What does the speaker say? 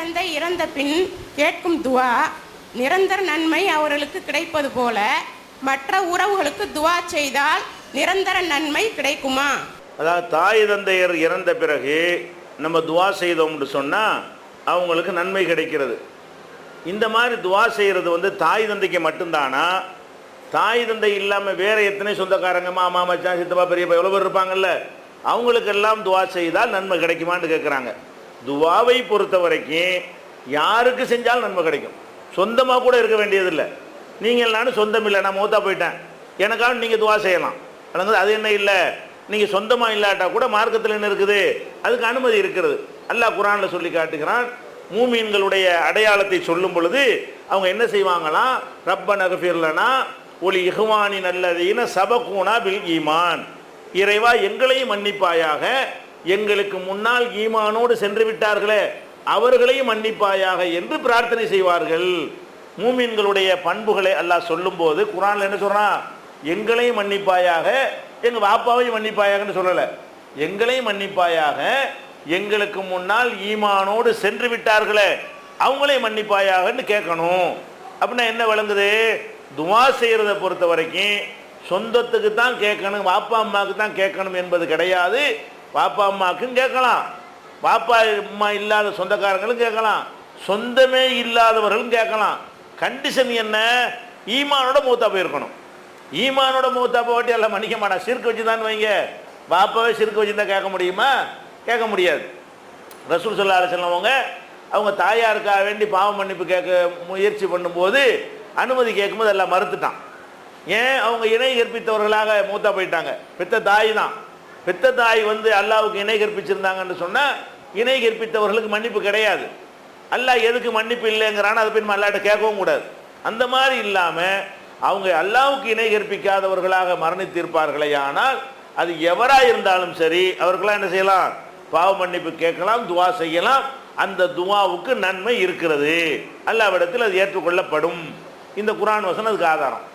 தந்தை இறந்த பின் கேட்கும் துவா நிரந்தர நன்மை அவர்களுக்கு கிடைப்பது போல மற்ற உறவுகளுக்கு துவா செய்தால் நிரந்தர நன்மை கிடைக்குமா? அதாவது தாய் தந்தையர் இறந்த பிறகு நம்ம துவா செய்தோம்னு சொன்னால் அவங்களுக்கு நன்மை கிடைக்கிறது. இந்த மாதிரி துவா செய்கிறது தாய் தந்தைக்கு மட்டும்தானா? தாய் தந்தை இல்லாமல் வேறு எத்தனை சொந்தக்காரங்க, மாமா, மச்சான், சித்தப்பா, பெரியப்பா எவ்வளோ பேர் இருப்பாங்கல்ல, அவங்களுக்கெல்லாம் துவா செய்தால் நன்மை கிடைக்குமான்னு கேட்குறாங்க. துவாவை பொறுத்த வரைக்கும் யாருக்கு செஞ்சாலும் நன்மை கிடைக்கும். சொந்தமாக கூட இருக்க வேண்டியதில்லை. நீங்கள் நானும் சொந்தம் இல்லை, நான் மூத்தா போயிட்டேன், எனக்காக நீங்கள் துவா செய்யலாம். அது என்ன இல்லை, நீங்கள் சொந்தமாக இல்லாட்டா கூட மார்க்கத்தில் என்ன இருக்குது, அதுக்கு அனுமதி இருக்கிறது. அல்லாஹ் குர்ஆனில் சொல்லி காட்டுகிறான். மூமீன்களுடைய அடையாளத்தை சொல்லும் பொழுது அவங்க என்ன செய்வாங்களாம், ரப்பனா கஃபிர் லனா ஒலி இஹ்வானி நல்லதீன சபகூனா பில் ஈமான், இறைவா எங்களையும் மன்னிப்பாயாக, எங்களுக்கு முன்னால் ஈமானோடு சென்று விட்டார்களே அவர்களையும் மன்னிப்பாயாக என்று பிரார்த்தனை செய்வார்கள். மூமீன்களுடைய பண்புகளை அல்லாஹ் சொல்லும்போது குர்ஆனில் என்ன சொல்றான், எங்களையும் மன்னிப்பாயாக, எங்கள் பாப்பாவையும் மன்னிப்பாயாகன்னு சொல்லலை, எங்களையும் மன்னிப்பாயாக, எங்களுக்கு முன்னால் ஈமானோடு சென்று விட்டார்களே அவங்களையும் மன்னிப்பாயாகன்னு கேட்கணும். அப்படின்னா என்ன விளங்குது, துவா செய்கிறத பொறுத்த வரைக்கும் சொந்தத்துக்கு தான் கேட்கணும், பாப்பா அம்மாவுக்கு தான் கேட்கணும் என்பது கிடையாது. பாப்பா அம்மாவுக்கும் கேட்கலாம், பாப்பா அம்மா இல்லாத சொந்தக்காரங்களும் கேட்கலாம், சொந்தமே இல்லாதவர்களும் கேட்கலாம். கண்டிஷன் என்ன, ஈமானோட மூத்தா போயிருக்கணும். ஈமானோட மூத்தா போட்டி எல்லாம் மன்னிக்க மாட்டான். சிறுக்கு வச்சு தான் வைங்க, பாப்பாவே சிறுக்கு வச்சு தான் கேட்க முடியுமா? கேட்க முடியாது. ரசூல் ஸல்லல்லாஹு அலைஹி வஸல்லம் அவங்க தாயாருக்காக வேண்டி பாவ மன்னிப்பு கேட்க முயற்சி பண்ணும்போது அனுமதி கேட்கும்போது எல்லாம் மறுத்துட்டான். ஏன், அவங்க இணை கற்பித்தவர்களாக மூத்தா போயிட்டாங்க. பெத்த தாய் தான், பெத்த தாய் அல்லாவுக்கு இணை கற்பிச்சிருந்தாங்கன்னு சொன்னால் இணை கற்பித்தவர்களுக்கு மன்னிப்பு கிடையாது. அல்லாஹ் எதுக்கு மன்னிப்பு இல்லைங்கிறான்னு அதை பின் அல்லாட்ட கேட்கவும் கூடாது. அந்த மாதிரி இல்லாமல் அவங்க அல்லாவுக்கு இணை கற்பிக்காதவர்களாக மரணித்திருப்பார்களே, ஆனால் அது எவராக இருந்தாலும் சரி அவர்களாம் என்ன செய்யலாம், பாவ மன்னிப்பு கேட்கலாம், துவா செய்யலாம். அந்த துவாவுக்கு நன்மை இருக்கிறது, அல்லாஹ்விடத்தில் அது ஏற்றுக்கொள்ளப்படும். இந்த குர்ஆன் வசனம் அதுக்கு ஆதாரம்.